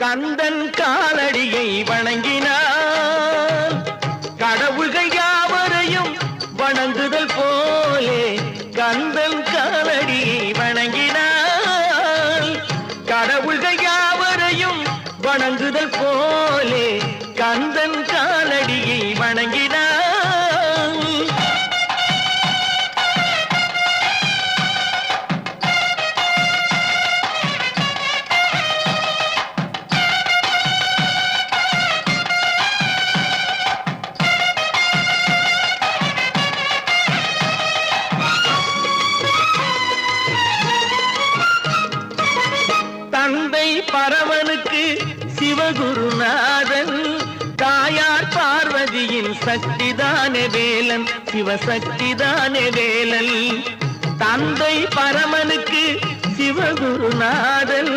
கந்தன் காலடியை வணங்கினான் கடவுள்கள் யாவரையும் வணங்குதல் போலே கந்தன் காலடியை வணங்கினான் கடவுள்கள் யாவரையும் வணங்குதல் போலே கந்தன் காலடியை வணங்கினான் தந்தை பரமனுக்கு சிவகுருநாதன் தாயார் பார்வதியின் சக்திதானே வேலன் சிவசக்திதானே வேலன் தந்தை பரமனுக்கு சிவகுருநாதன்